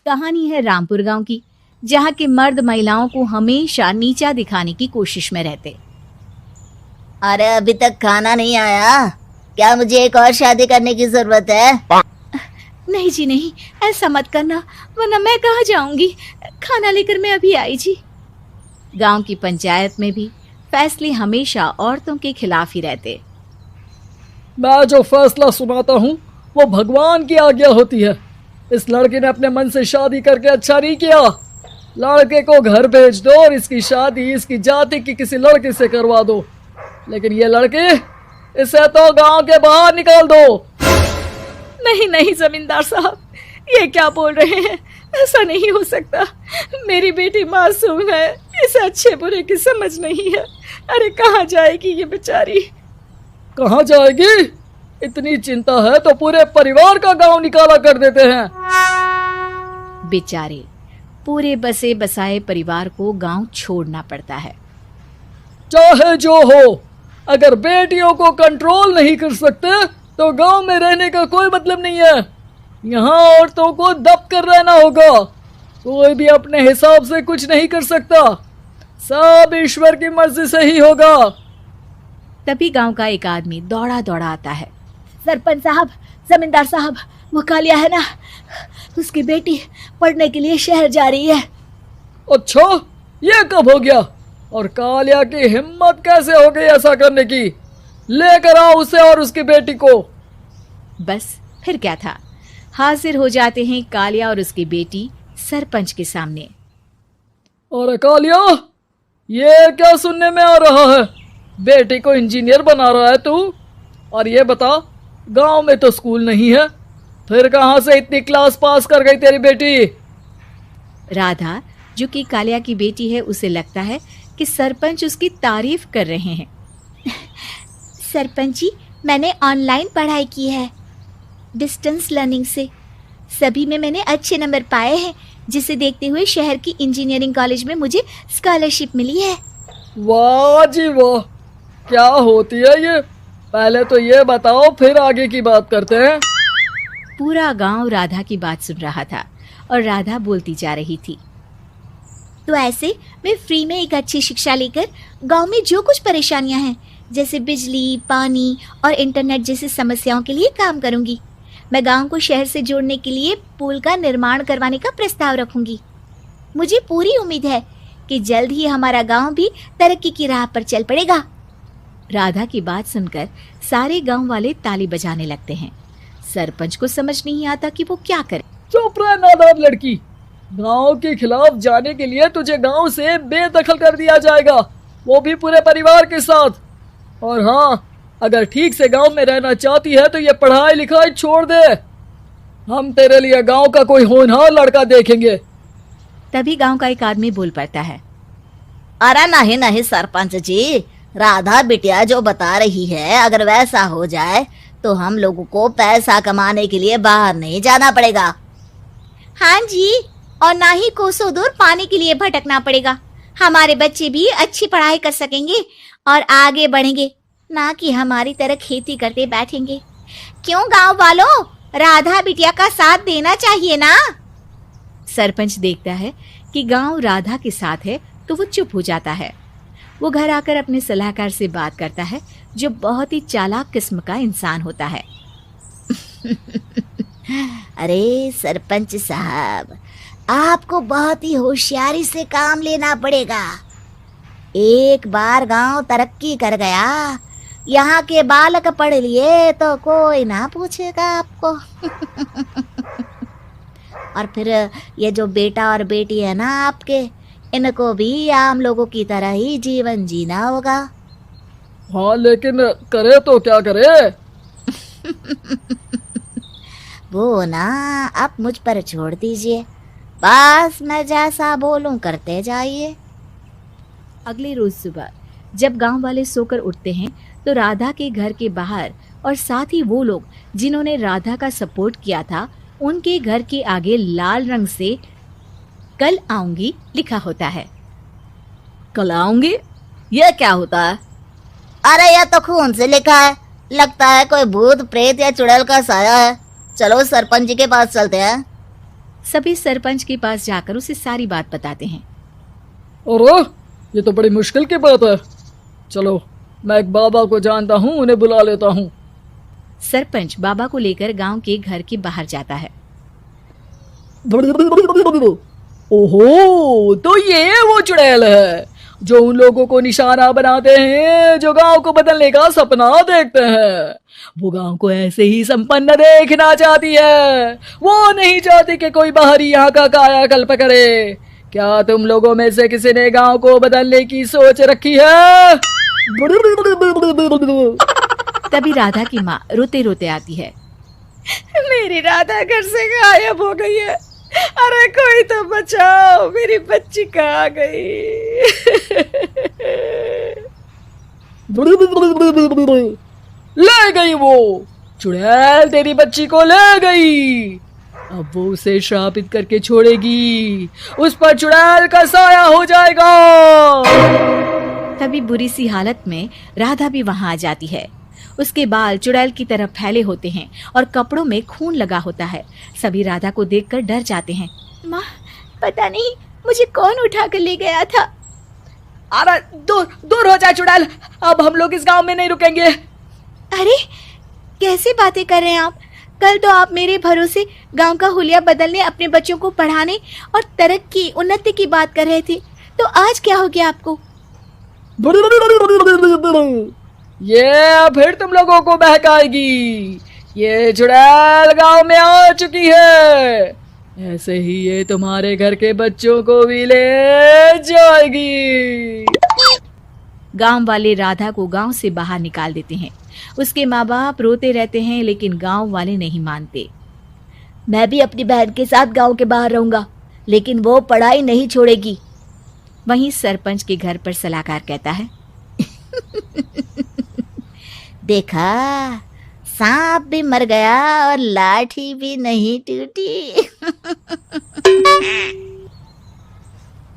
कहानी है रामपुर गांव की, जहां के मर्द महिलाओं को हमेशा नीचा दिखाने की कोशिश में रहते। अरे अभी तक खाना नहीं आया, क्या मुझे एक और शादी करने की जरूरत है? नहीं जी नहीं, ऐसा मत करना, वरना मैं कहाँ जाऊंगी। खाना लेकर मैं अभी आई जी। गांव की पंचायत में भी फैसले हमेशा औरतों के खिलाफ ही रहते। मैं जो फैसला सुनाता हूँ वो भगवान की आज्ञा होती है। इस लड़के ने अपने मन से शादी करके अच्छा नहीं किया। लड़के को घर भेज दो और इसकी शादी इसकी जाति की किसी लड़के से करवा दो, लेकिन ये लड़के, इसे तो गांव के बाहर निकाल दो। नहीं नहीं जमींदार साहब, ये क्या बोल रहे हैं? ऐसा नहीं हो सकता। मेरी बेटी मासूम है, इसे अच्छे बुरे की समझ नहीं है। अरे कहाँ जाएगी ये बेचारी? कहाँ जाएगी? इतनी चिंता है तो पूरे परिवार का गांव निकाला कर देते हैं। बेचारे पूरे बसे बसाए परिवार को गांव छोड़ना पड़ता है। चाहे जो हो, अगर बेटियों को कंट्रोल नहीं कर सकते तो गांव में रहने का कोई मतलब नहीं है। यहाँ औरतों को दब कर रहना होगा। कोई भी अपने हिसाब से कुछ नहीं कर सकता, सब ईश्वर की मर्जी से ही होगा। तभी गांव का एक आदमी दौड़ा दौड़ा आता है। सरपंच साहब, जमींदार साहब, वो कालिया है ना, उसकी बेटी पढ़ने के लिए शहर जा रही है। अच्छा, ये कब हो गया? और कालिया की हिम्मत कैसे हो गई ऐसा करने की? लेकर आओ उसे और उसकी बेटी को। बस फिर क्या था, हाजिर हो जाते हैं कालिया और उसकी बेटी सरपंच के सामने। और कालिया, ये क्या सुनने में आ रहा है? बेटी को इंजीनियर बना रहा है तू? और ये बता, गांव में तो स्कूल नहीं है, फिर कहां से इतनी क्लास पास कर गई तेरी बेटी? राधा, जो कि कालिया की बेटी है, उसे लगता है कि सरपंच उसकी तारीफ कर रहे हैं। सरपंच जी, मैंने ऑनलाइन पढ़ाई की है, डिस्टेंस लर्निंग से। सभी में मैंने अच्छे नंबर पाए हैं, जिसे देखते हुए शहर की इंजीनियरिंग कॉलेज में मुझे स्कॉलरशिप मिली है। वाह जी वाह, क्या होती है ये? पहले तो ये बताओ, फिर आगे की बात करते हैं। पूरा गांव राधा की बात सुन रहा था और राधा बोलती जा रही थी। तो ऐसे मैं फ्री में एक अच्छी शिक्षा लेकर गांव में जो कुछ परेशानियां हैं, जैसे बिजली, पानी और इंटरनेट जैसी समस्याओं के लिए काम करूंगी। मैं गांव को शहर से जोड़ने के लिए पुल का निर्माण करवाने का प्रस्ताव रखूंगी। मुझे पूरी उम्मीद है कि जल्द ही हमारा गांव भी तरक्की की राह पर चल पड़ेगा। राधा की बात सुनकर सारे गांव वाले ताली बजाने लगते हैं। सरपंच को समझ नहीं आता कि वो क्या करे। चुप रह नादान लड़की, गांव के खिलाफ जाने के लिए तुझे गांव से बेदखल कर दिया जाएगा, वो भी पूरे परिवार के साथ। और हाँ, अगर ठीक से गांव में रहना चाहती है तो ये पढ़ाई लिखाई छोड़ दे। हम तेरे लिए गांव का कोई होनहार लड़का देखेंगे। तभी गांव का एक आदमी बोल पड़ता है। अरे नहीं नहीं सरपंच जी, राधा बिटिया जो बता रही है, अगर वैसा हो जाए तो हम लोगों को पैसा कमाने के लिए बाहर नहीं जाना पड़ेगा। हाँ जी, और ना ही कोसों दूर पानी के लिए भटकना पड़ेगा। हमारे बच्चे भी अच्छी पढ़ाई कर सकेंगे और आगे बढ़ेंगे, ना कि हमारी तरह खेती करते बैठेंगे। क्यों गांव वालों, राधा बिटिया का साथ देना चाहिए ना। सरपंच देखता है कि गांव राधा के साथ है तो वो चुप हो जाता है। वो घर आकर अपने सलाहकार से बात करता है, जो बहुत ही चालाक किस्म का इंसान होता है। अरे सरपंच साहब, आपको बहुत ही होशियारी से काम लेना पड़ेगा। एक बार गांव तरक्की कर गया, यहाँ के बालक पढ़ लिए तो कोई ना पूछेगा आपको। और फिर ये जो बेटा और बेटी है ना आपके, इनको भी आम लोगों की तरह ही जीवन जीना होगा। हाँ, लेकिन करे तो क्या करे? वो ना आप मुझ पर छोड़ दीजिए, बस मैं जैसा बोलूं करते जाइए। अगले रोज सुबह जब गांव वाले सोकर उठते हैं तो राधा के घर के बाहर और साथ ही वो लोग जिन्होंने राधा का सपोर्ट किया था, उनके घर के आगे लाल रंग से कल आऊंगी लिखा होता है। कल आऊंगी, ये क्या होता है? अरे यह तो खून से लिखा है, लगता है कोई भूत प्रेत या चुड़ैल का साया है। चलो सरपंच जी के पास चलते हैं। सभी सरपंच के पास जाकर उसे सारी बात बताते हैं। अरे ये तो बड़ी मुश्किल की बात है। चलो मैं एक बाबा को जानता हूँ, उन्हें बुला लेता हूँ। सरपंच बाबा को लेकर गांव के घर के बाहर जाता है। ओहो, तो ये वो चुड़ैल है जो उन लोगों को निशाना बनाते हैं जो गांव को बदलने का सपना देखते हैं। वो गांव को ऐसे ही संपन्न देखना चाहती है। वो नहीं चाहती कि कोई बाहरी यहाँ का कायाकल्प करे। क्या तुम लोगों में से किसी ने गांव को बदलने की सोच रखी है? तभी राधा की माँ रोते रोते आती है। मेरी राधा घर से गायब हो गई है। अरे कोई तो बचाओ, मेरी बच्ची कहाँ गई? ले गई वो चुड़ैल, तेरी बच्ची को ले गई। अब वो उसे श्रापित करके छोड़ेगी, उस पर चुड़ैल का साया हो जाएगा। तभी बुरी सी हालत में राधा भी वहां आ जाती है। उसके बाल चुड़ैल की तरफ फैले होते हैं और कपड़ों में खून लगा होता है। सभी राधा को देखकर डर जाते हैं। माँ, पता नहीं मुझे कौन उठा कर ले गया था। अरे दूर दूर हो जा चुड़ैल, अब हम लोग इस गांव में नहीं रुकेंगे। अरे कैसी बातें कर रहे हैं आप? कल तो आप मेरे भरोसे गांव का हुलिया बदलने, अपने बच्चों को पढ़ाने और तरक्की उन्नति की बात कर रहे थे, तो आज क्या हो गया आपको? ये फिर तुम लोगों को बहकाएगी। ये चुड़ैल गांव में आ चुकी है, ऐसे ही ये तुम्हारे घर के बच्चों को भी ले जाएगी। गांव वाले राधा को गांव से बाहर निकाल देते हैं। उसके माँ बाप रोते रहते हैं, लेकिन गांव वाले नहीं मानते। मैं भी अपनी बहन के साथ गांव के बाहर रहूंगा, लेकिन वो पढ़ाई नहीं छोड़ेगी। वहीं सरपंच के घर पर सलाहकार कहता है। देखा, सांप भी मर गया और लाठी भी नहीं टूटी।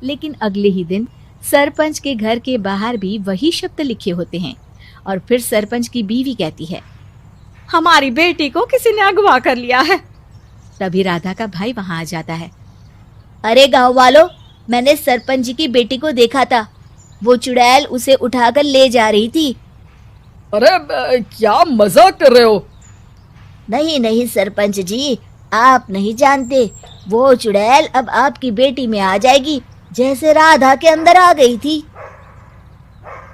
लेकिन अगले ही दिन सरपंच के घर के बाहर भी वही शब्द लिखे होते हैं। और फिर सरपंच की बीवी कहती है, हमारी बेटी को किसी ने अगवा कर लिया है। तभी राधा का भाई वहां आ जाता है। अरे गांव वालों, मैंने सरपंच जी की बेटी को देखा था। वो चुड़ैल उसे उठाकर ले जा रही थी। अरे क्या मजाक कर रहे हो? नहीं नहीं सरपंच जी, आप नहीं जानते। वो चुड़ैल अब आपकी बेटी में आ जाएगी, जैसे राधा के अंदर आ गई थी।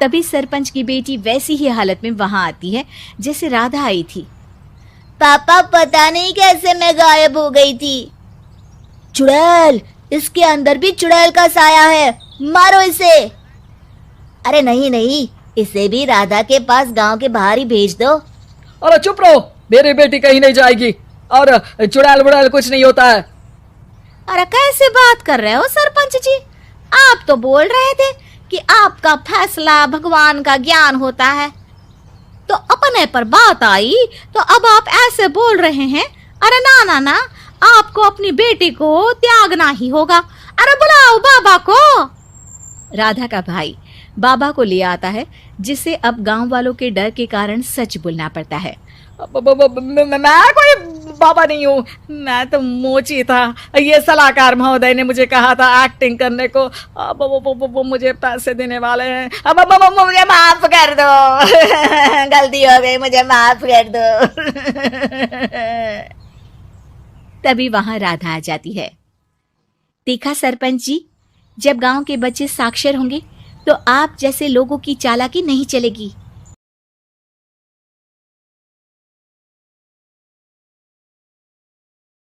तभी सरपंच की बेटी वैसी ही हालत में वहां आती है जैसे राधा आई थी। पापा, पता नहीं कैसे मैं गायब हो गई थी। चुड़ैल, इसके अंदर भी चुड़ैल का साया है, मारो इसे। अरे नहीं नहीं, इसे भी राधा के पास गांव के बाहर ही भेज दो। अरे चुप रहो, मेरी बेटी कहीं नहीं जाएगी और चुड़ैल बुड़ैल कुछ नहीं होता है। अरे कैसे बात कर रहे हो सरपंच जी? आप तो बोल रहे थे कि आपका फैसला भगवान का ज्ञान होता है, तो अपने पर बात आई तो अब आप ऐसे बोल रहे हैं। अरे ना ना ना, आपको अपनी बेटी को त्यागना ही होगा। अरे बुलाओ बाबा को। राधा का भाई बाबा को ले आता है, जिसे अब गांव वालों के डर के कारण सच बोलना पड़ता है। मैं कोई बाबा नहीं हूँ, मैं तो मोची था। ये सलाहकार महोदय ने मुझे कहा था एक्टिंग करने को। अब वो मुझे पैसे देने वाले हैं। अब मुझे माफ कर दो। गलती हो गई, मुझे माफ कर दो। तभी वहां राधा आ जाती है। देखा सरपंच जी, जब गांव के बच्चे साक्षर होंगे तो आप जैसे लोगों की चालाकी नहीं चलेगी।